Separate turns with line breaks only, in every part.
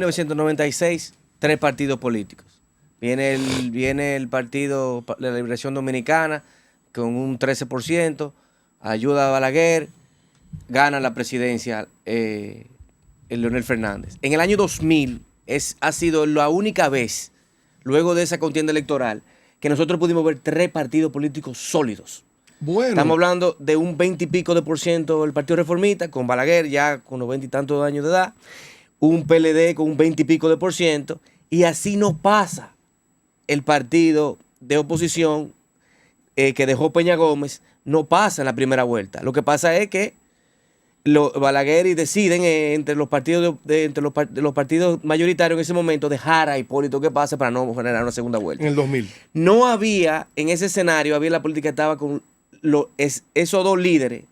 1996, 3 partidos políticos. Viene el Partido de la Liberación Dominicana con un 13%, ayuda a Balaguer, gana la presidencia el Leonel Fernández. En el año 2000 ha sido la única vez, luego de esa contienda electoral, que nosotros pudimos ver 3 partidos políticos sólidos.
Bueno.
Estamos hablando de un 20 y pico de % del Partido Reformista, con Balaguer ya con 90 y tantos años de edad, un PLD con un 20 y pico de %, y así no pasa el partido de oposición que dejó Peña Gómez, no pasa en la primera vuelta. Lo que pasa es que Balaguer y deciden entre los partidos entre los partidos mayoritarios en ese momento dejar a Hipólito que pase para no generar una segunda vuelta.
En el 2000.
No había, en ese escenario, la política estaba con esos 2 líderes,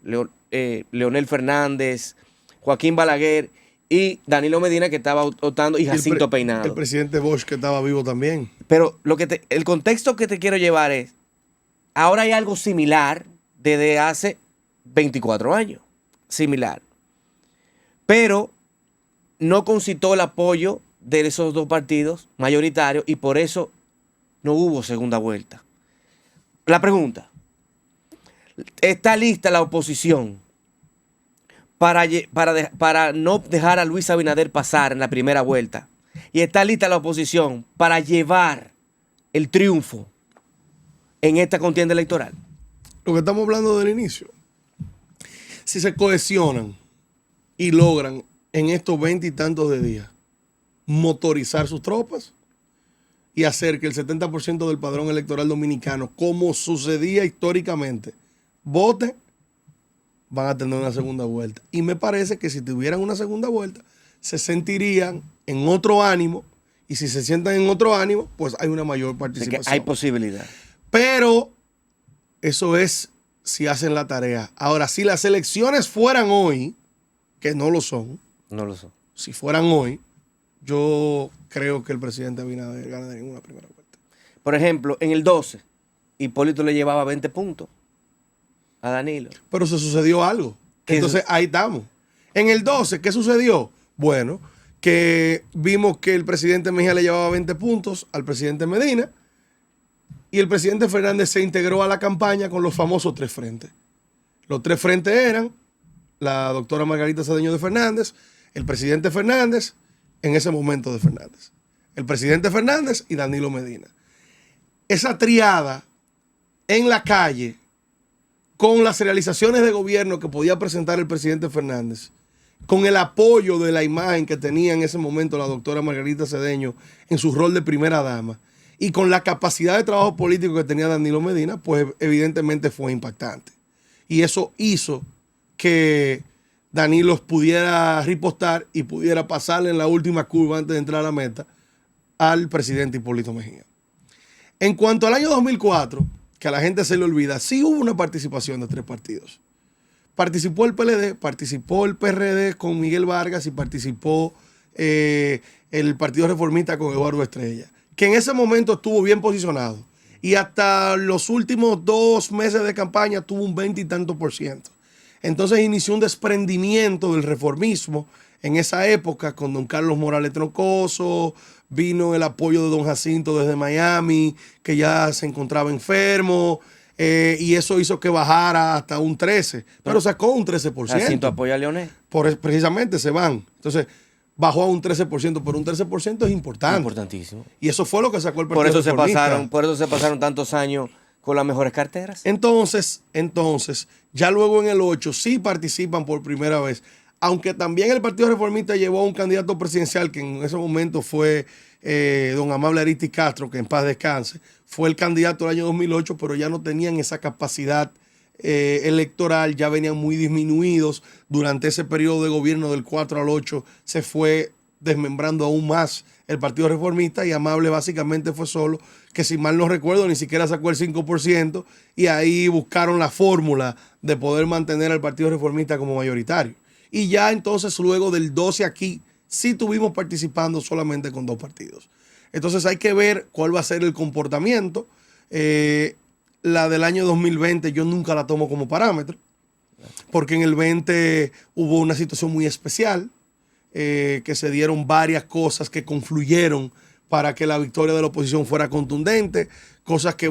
Leonel Fernández, Joaquín Balaguer y Danilo Medina, que estaba optando, y Jacinto Peinado.
El presidente Bosch, que estaba vivo también.
Pero el contexto que te quiero llevar es, ahora hay algo similar desde hace 24 años. Similar. Pero no concitó el apoyo de esos 2 partidos mayoritarios y por eso no hubo segunda vuelta. La pregunta, ¿está lista la oposición para no dejar a Luis Abinader pasar en la primera vuelta? ¿Y está lista la oposición para llevar el triunfo en esta contienda electoral?
Lo que estamos hablando del inicio. Si se cohesionan y logran en estos 20 y tantos de días motorizar sus tropas y hacer que el 70% del padrón electoral dominicano, como sucedía históricamente, vote, van a tener una segunda vuelta. Y me parece que si tuvieran una segunda vuelta, se sentirían en otro ánimo, y si se sientan en otro ánimo, pues hay una mayor participación.
O sea que hay posibilidad.
Pero eso es si hacen la tarea. Ahora, si las elecciones fueran hoy, que no lo son.
No lo son.
Si fueran hoy, yo creo que el presidente Abinader ganaría en una primera vuelta.
Por ejemplo, en el 12, Hipólito le llevaba 20 puntos a Danilo.
Pero se sucedió algo. Entonces, ahí estamos. En el 12, ¿qué sucedió? Bueno, que vimos que el presidente Mejía le llevaba 20 puntos al presidente Medina, y el presidente Fernández se integró a la campaña con los famosos 3 frentes. Los 3 frentes eran la doctora Margarita Cedeño de Fernández, el presidente Fernández, en ese momento de Fernández, el presidente Fernández y Danilo Medina. Esa triada en la calle, con las realizaciones de gobierno que podía presentar el presidente Fernández, con el apoyo de la imagen que tenía en ese momento la doctora Margarita Cedeño en su rol de primera dama, y con la capacidad de trabajo político que tenía Danilo Medina, pues evidentemente fue impactante. Y eso hizo que Danilo pudiera ripostar y pudiera pasarle en la última curva antes de entrar a la meta al presidente Hipólito Mejía. En cuanto al año 2004, que a la gente se le olvida, sí hubo una participación de 3 partidos. Participó el PLD, participó el PRD con Miguel Vargas y participó el Partido Reformista con Eduardo Estrella, que en ese momento estuvo bien posicionado y hasta los últimos 2 meses de campaña tuvo un 20 y tanto %. Entonces inició un desprendimiento del reformismo en esa época con don Carlos Morales Troncoso, vino el apoyo de don Jacinto desde Miami, que ya se encontraba enfermo, y eso hizo que bajara hasta un 13%, pero sacó un 13%.
Jacinto apoya a Leonel.
Precisamente se van. Entonces, bajó a un 13%, pero un 13% es importante.
Importantísimo.
Y eso fue lo que sacó el Partido Reformista.
Por eso se pasaron tantos años con las mejores carteras.
Entonces, ya luego en el 8 sí participan por primera vez. Aunque también el Partido Reformista llevó a un candidato presidencial que en ese momento fue don Amable Aristis Castro, que en paz descanse. Fue el candidato del año 2008, pero ya no tenían esa capacidad electoral, ya venían muy disminuidos. Durante ese periodo de gobierno del 4 al 8 se fue desmembrando aún más el Partido Reformista, y Amable básicamente fue solo, que si mal no recuerdo ni siquiera sacó el 5%, y ahí buscaron la fórmula de poder mantener al Partido Reformista como mayoritario. Y ya entonces luego del 12 aquí sí tuvimos participando solamente con 2 partidos. Entonces hay que ver cuál va a ser el comportamiento. La del año 2020 yo nunca la tomo como parámetro, porque en el 20 hubo una situación muy especial. que se dieron varias cosas que confluyeron para que la victoria de la oposición fuera contundente, cosas que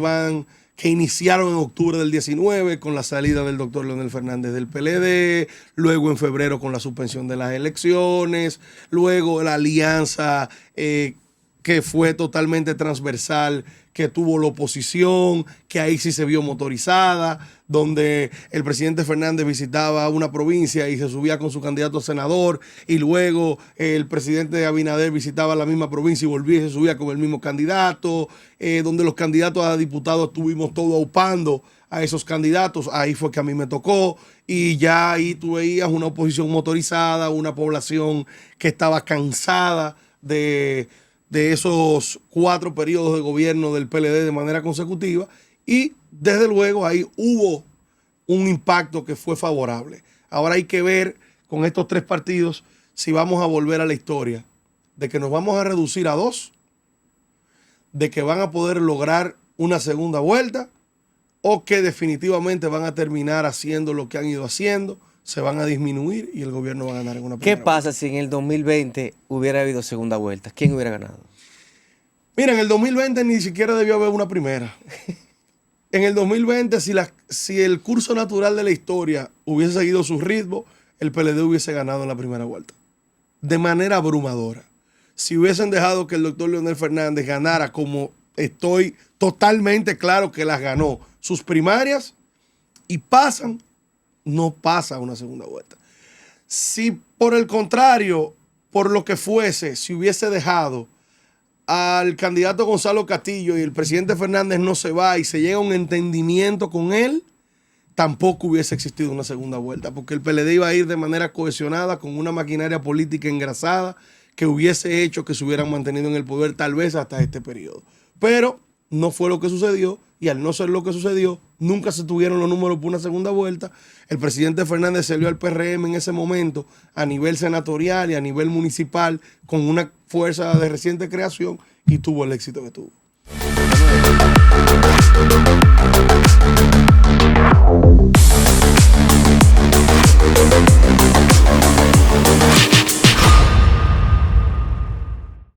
iniciaron en octubre del 19 con la salida del doctor Leonel Fernández del PLD, luego en febrero con la suspensión de las elecciones, luego la alianza que fue totalmente transversal, que tuvo la oposición, que ahí sí se vio motorizada, donde el presidente Fernández visitaba una provincia y se subía con su candidato a senador, y luego el presidente Abinader visitaba la misma provincia y volvía y se subía con el mismo candidato, donde los candidatos a diputados estuvimos todos aupando a esos candidatos. Ahí fue que a mí me tocó, y ya ahí tú veías una oposición motorizada, una población que estaba cansada de esos 4 periodos de gobierno del PLD de manera consecutiva, y desde luego ahí hubo un impacto que fue favorable. Ahora hay que ver con estos 3 partidos si vamos a volver a la historia, de que nos vamos a reducir a 2, de que van a poder lograr una segunda vuelta, o que definitivamente van a terminar haciendo lo que han ido haciendo, se van a disminuir y el gobierno va a ganar en una primera
¿Qué pasa si en el 2020 hubiera habido segunda vuelta? ¿Quién hubiera ganado?
Mira, en el 2020 ni siquiera debió haber una primera. En el 2020, si el curso natural de la historia hubiese seguido su ritmo, el PLD hubiese ganado en la primera vuelta. De manera abrumadora. Si hubiesen dejado que el doctor Leonel Fernández ganara, como estoy totalmente claro que las ganó, sus primarias, y pasan, no pasa a una segunda vuelta. Si por el contrario, por lo que fuese, si hubiese dejado al candidato Gonzalo Castillo y el presidente Fernández no se va y se llega a un entendimiento con él, tampoco hubiese existido una segunda vuelta, porque el PLD iba a ir de manera cohesionada con una maquinaria política engrasada que hubiese hecho que se hubieran mantenido en el poder tal vez hasta este periodo. Pero no fue lo que sucedió, y al no ser lo que sucedió, nunca se tuvieron los números por una segunda vuelta. El presidente Fernández se alió al PRM en ese momento a nivel senatorial y a nivel municipal con una fuerza de reciente creación, y tuvo el éxito que tuvo.